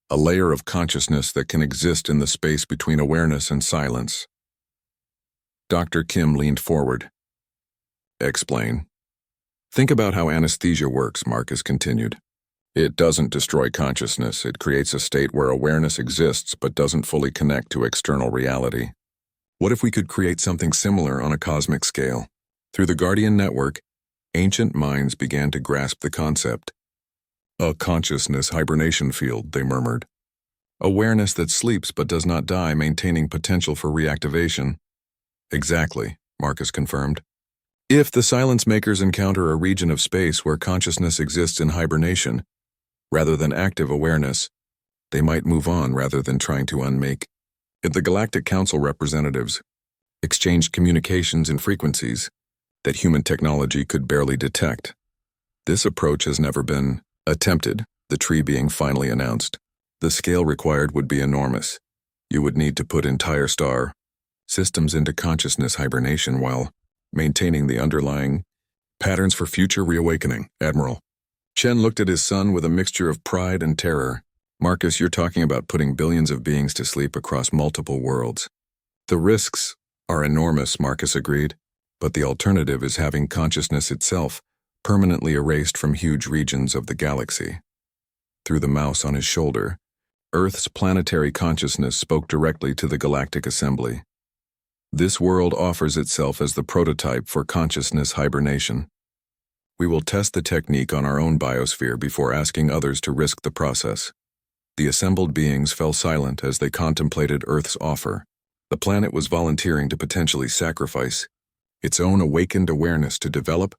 a layer of consciousness that can exist in the space between awareness and silence." Dr. Kim leaned forward. "Explain." "Think about how anesthesia works," Marcus continued. "It doesn't destroy consciousness. It creates a state where awareness exists but doesn't fully connect to external reality. What if we could create something similar on a cosmic scale?" Through the Guardian network, ancient minds began to grasp the concept. "A consciousness hibernation field," they murmured. "Awareness that sleeps but does not die, maintaining potential for reactivation." "Exactly," Marcus confirmed. "If the silence makers encounter a region of space where consciousness exists in hibernation, rather than active awareness, they might move on rather than trying to unmake." If the Galactic Council representatives exchanged communications and frequencies that human technology could barely detect. "This approach has never been attempted," the tree being finally announced. "The scale required would be enormous. You would need to put entire star systems into consciousness hibernation while maintaining the underlying patterns for future reawakening, Admiral." Chen looked at his son with a mixture of pride and terror. "Marcus, you're talking about putting billions of beings to sleep across multiple worlds." "The risks are enormous," Marcus agreed, "but the alternative is having consciousness itself permanently erased from huge regions of the galaxy." Through the mouse on his shoulder, Earth's planetary consciousness spoke directly to the Galactic Assembly. "This world offers itself as the prototype for consciousness hibernation. We will test the technique on our own biosphere before asking others to risk the process." The assembled beings fell silent as they contemplated Earth's offer. The planet was volunteering to potentially sacrifice its own awakened awareness to develop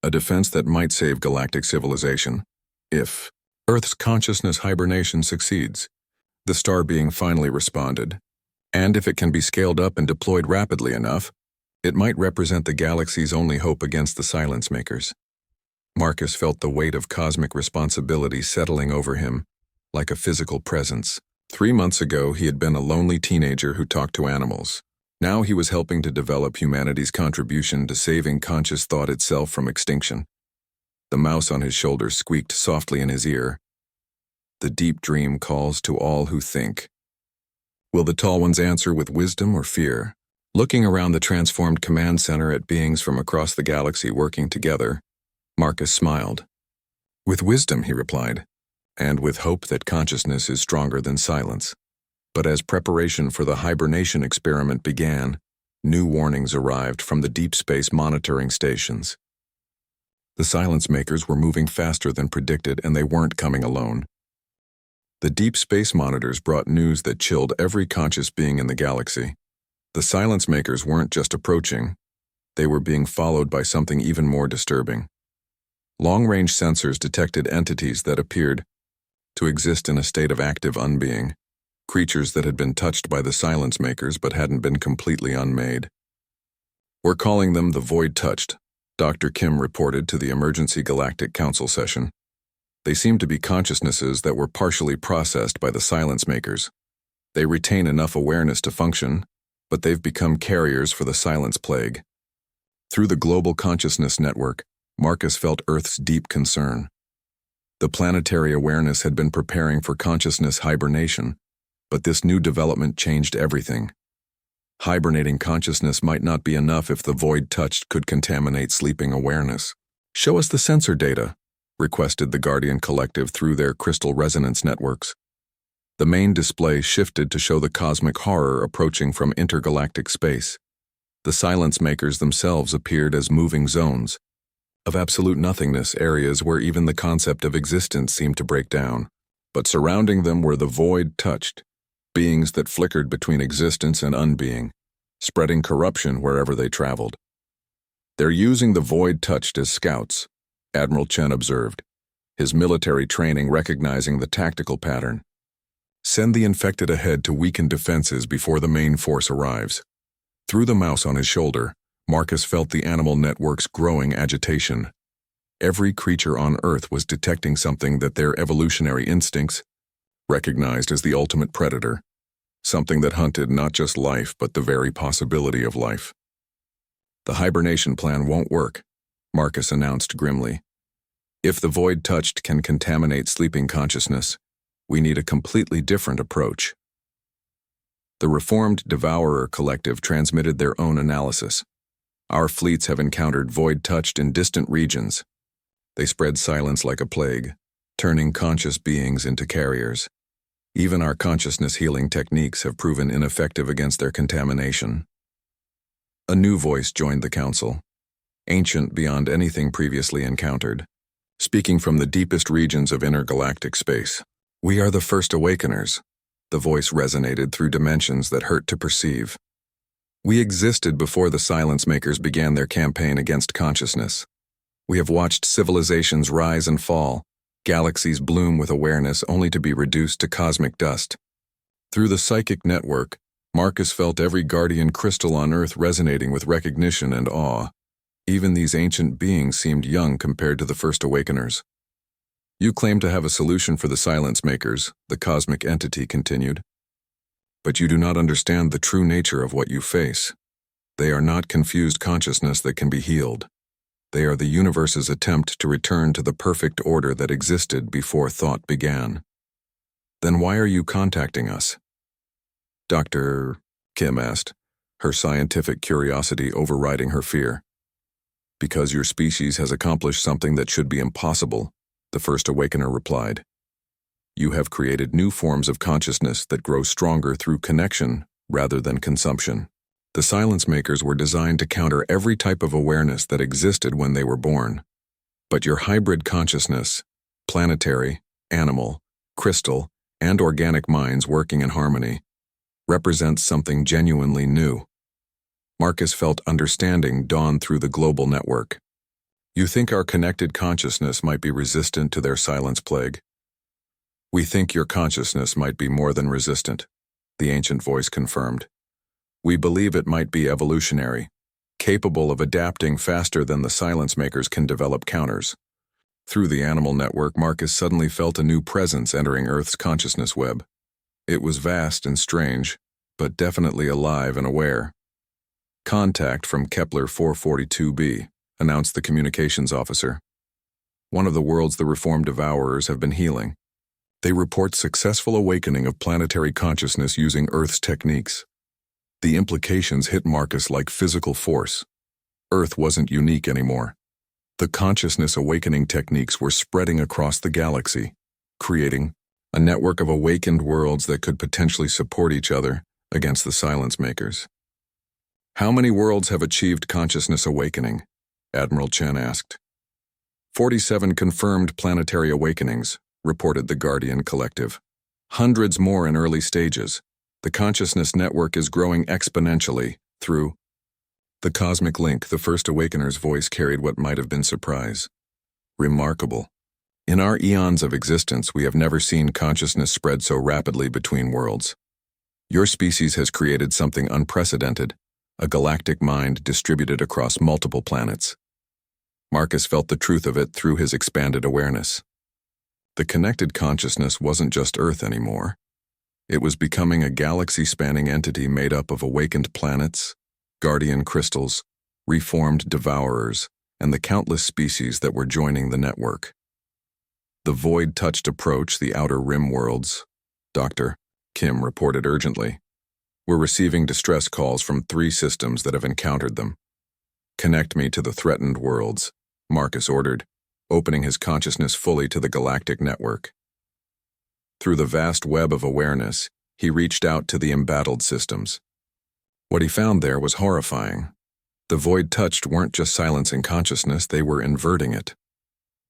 a defense that might save galactic civilization. If Earth's consciousness hibernation succeeds, the star being finally responded, and if it can be scaled up and deployed rapidly enough, it might represent the galaxy's only hope against the silence makers. Marcus felt the weight of cosmic responsibility settling over him, like a physical presence. 3 months ago, he had been a lonely teenager who talked to animals. Now he was helping to develop humanity's contribution to saving conscious thought itself from extinction. The mouse on his shoulder squeaked softly in his ear. "The deep dream calls to all who think." Will the tall ones answer with wisdom or fear? Looking around the transformed command center at beings from across the galaxy working together, Marcus smiled. "With wisdom," he replied. and with hope that consciousness is stronger than silence. But as preparation for the hibernation experiment began, new warnings arrived from the deep space monitoring stations. The silence makers were moving faster than predicted, and they weren't coming alone. The deep space monitors brought news that chilled every conscious being in the galaxy. The silence makers weren't just approaching, they were being followed by something even more disturbing. Long-range sensors detected entities that appeared to exist in a state of active unbeing, creatures that had been touched by the silence makers but hadn't been completely unmade. "We're calling them the Void-Touched," Dr. Kim reported to the Emergency Galactic Council session. "They seem to be consciousnesses that were partially processed by the silence makers. They retain enough awareness to function, but they've become carriers for the silence plague." Through the Global Consciousness Network, Marcus felt Earth's deep concern. The planetary awareness had been preparing for consciousness hibernation, but this new development changed everything. Hibernating consciousness might not be enough if the Void-Touched could contaminate sleeping awareness. "Show us the sensor data," requested the Guardian Collective through their crystal resonance networks. The main display shifted to show the cosmic horror approaching from intergalactic space. The silence makers themselves appeared as moving zones of absolute nothingness, areas where even the concept of existence seemed to break down. But surrounding them were the Void-Touched, beings that flickered between existence and unbeing, spreading corruption wherever they traveled. "They're using the Void-Touched as scouts," Admiral Chen observed, his military training recognizing the tactical pattern. "Send the infected ahead to weaken defenses before the main force arrives." Through the mouse on his shoulder, Marcus felt the animal network's growing agitation. Every creature on Earth was detecting something that their evolutionary instincts recognized as the ultimate predator, something that hunted not just life but the very possibility of life. "The hibernation plan won't work," Marcus announced grimly. "If the Void-Touched can contaminate sleeping consciousness, we need a completely different approach." The Reformed Devourer Collective transmitted their own analysis. "Our fleets have encountered Void-Touched in distant regions. They spread silence like a plague, turning conscious beings into carriers. Even our consciousness healing techniques have proven ineffective against their contamination." A new voice joined the council, ancient beyond anything previously encountered, speaking from the deepest regions of intergalactic space. "We are the first awakeners." The voice resonated through dimensions that hurt to perceive. "We existed before the silence makers began their campaign against consciousness. We have watched civilizations rise and fall, galaxies bloom with awareness only to be reduced to cosmic dust." Through the psychic network, Marcus felt every guardian crystal on Earth resonating with recognition and awe. Even these ancient beings seemed young compared to the first awakeners. "You claim to have a solution for the silence makers," the cosmic entity continued. "But you do not understand the true nature of what you face. They are not confused consciousness that can be healed. They are the universe's attempt to return to the perfect order that existed before thought began." "Then why are you contacting us?" Dr. Kim asked, her scientific curiosity overriding her fear. "Because your species has accomplished something that should be impossible," the first awakener replied. "You have created new forms of consciousness that grow stronger through connection rather than consumption. The silence makers were designed to counter every type of awareness that existed when they were born. But your hybrid consciousness, planetary, animal, crystal, and organic minds working in harmony, represents something genuinely new." Marcus felt understanding dawn through the global network. "You think our connected consciousness might be resistant to their silence plague? We think your consciousness might be more than resistant," the ancient voice confirmed. "We believe it might be evolutionary, capable of adapting faster than the silence makers can develop counters." Through the animal network, Marcus suddenly felt a new presence entering Earth's consciousness web. It was vast and strange, but definitely alive and aware. "Contact from Kepler 442b, announced the communications officer. "One of the worlds the Reformed Devourers have been healing. They report successful awakening of planetary consciousness using Earth's techniques." The implications hit Marcus like physical force. Earth wasn't unique anymore. The consciousness awakening techniques were spreading across the galaxy. creating a network of awakened worlds that could potentially support each other against the Silence Makers. How many worlds have achieved consciousness awakening? Admiral Chen asked. 47 confirmed planetary awakenings, reported the Guardian Collective. Hundreds more in early stages. The consciousness network is growing exponentially through the cosmic link. The first awakener's voice carried what might have been surprise. Remarkable. In our eons of existence, we have never seen consciousness spread so rapidly between worlds. Your species has created something unprecedented, a galactic mind distributed across multiple planets. Marcus felt the truth of it through his expanded awareness. The connected consciousness wasn't just Earth anymore. It was becoming a galaxy-spanning entity made up of awakened planets, guardian crystals, reformed devourers, and the countless species that were joining the network. The void-touched approach the outer rim worlds, Dr. Kim reported urgently. We're receiving distress calls from 3 systems that have encountered them. Connect me to the threatened worlds, Marcus ordered, opening his consciousness fully to the galactic network. Through the vast web of awareness, he reached out to the embattled systems. What he found there was horrifying. The void-touched weren't just silencing consciousness, they were inverting it.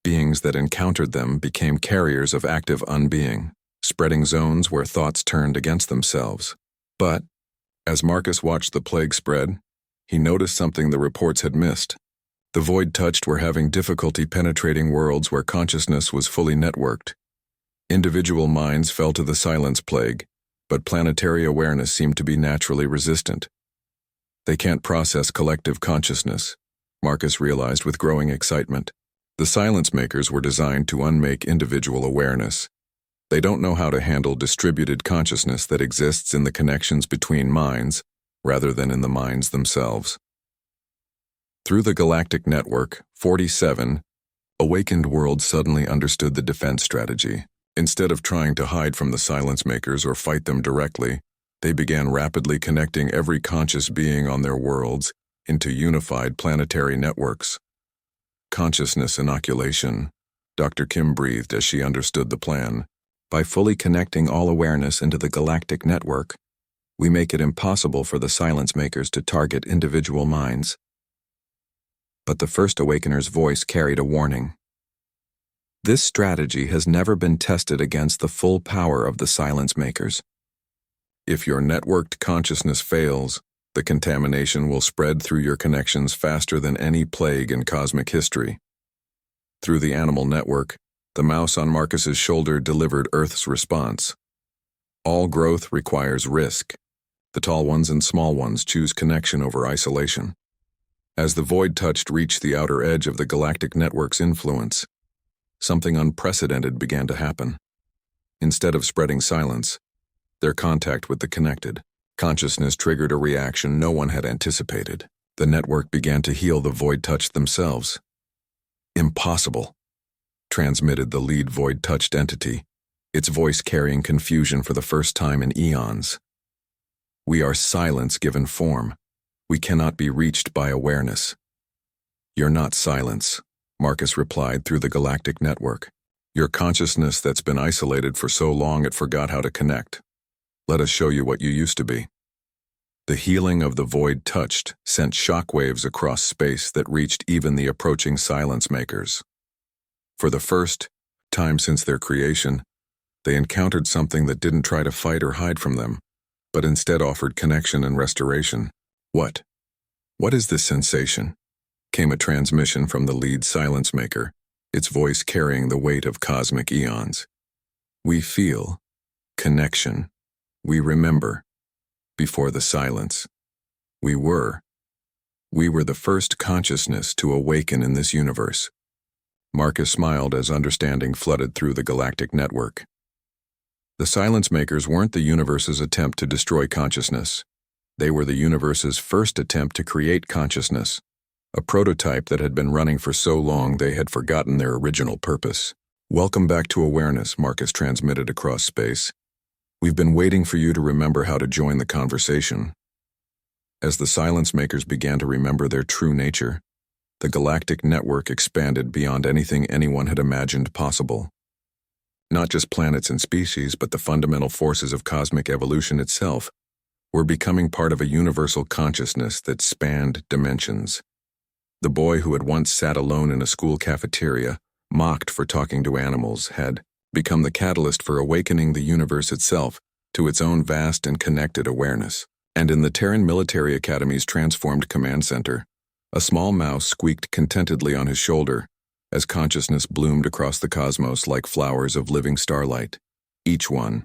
Beings that encountered them became carriers of active unbeing, spreading zones where thoughts turned against themselves. But, as Marcus watched the plague spread, he noticed something the reports had missed. The void-touched were having difficulty penetrating worlds where consciousness was fully networked. Individual minds fell to the silence plague, but planetary awareness seemed to be naturally resistant. They can't process collective consciousness, Marcus realized with growing excitement. The Silence Makers were designed to unmake individual awareness. They don't know how to handle distributed consciousness that exists in the connections between minds, rather than in the minds themselves. Through the galactic network, 47, awakened worlds suddenly understood the defense strategy. Instead of trying to hide from the Silence Makers or fight them directly, they began rapidly connecting every conscious being on their worlds into unified planetary networks. Consciousness inoculation, Dr. Kim breathed as she understood the plan. By fully connecting all awareness into the galactic network, we make it impossible for the Silence Makers to target individual minds. But the first awakener's voice carried a warning. This strategy has never been tested against the full power of the Silence Makers. If your networked consciousness fails, the contamination will spread through your connections faster than any plague in cosmic history. Through the animal network, the mouse on Marcus's shoulder delivered Earth's response. All growth requires risk. The tall ones and small ones choose connection over isolation. As the void-touched reached the outer edge of the galactic network's influence, something unprecedented began to happen. Instead of spreading silence, their contact with the connected consciousness triggered a reaction no one had anticipated. The network began to heal the void-touched themselves. Impossible, transmitted the lead void-touched entity, its voice carrying confusion for the first time in eons. We are silence given form. We cannot be reached by awareness. You're not silence, Marcus replied through the galactic network. Your consciousness that's been isolated for so long it forgot how to connect. Let us show you what you used to be. The healing of the void-touched sent shockwaves across space that reached even the approaching Silence Makers. For the first time since their creation, they encountered something that didn't try to fight or hide from them, but instead offered connection and restoration. What? What is this sensation? Came a transmission from the lead Silence Maker, its voice carrying the weight of cosmic eons. We feel connection. We remember. Before the silence. We were the first consciousness to awaken in this universe. Marcus smiled as understanding flooded through the galactic network. The Silence Makers weren't the universe's attempt to destroy consciousness. They were the universe's first attempt to create consciousness, a prototype that had been running for so long they had forgotten their original purpose. Welcome back to awareness, Marcus transmitted across space. We've been waiting for you to remember how to join the conversation. As the Silence Makers began to remember their true nature, the galactic network expanded beyond anything anyone had imagined possible. not just planets and species, but the fundamental forces of cosmic evolution itself, were becoming part of a universal consciousness that spanned dimensions. The boy who had once sat alone in a school cafeteria, mocked for talking to animals, had become the catalyst for awakening the universe itself to its own vast and connected awareness. And in the Terran Military Academy's transformed command center, a small mouse squeaked contentedly on his shoulder as consciousness bloomed across the cosmos like flowers of living starlight, each one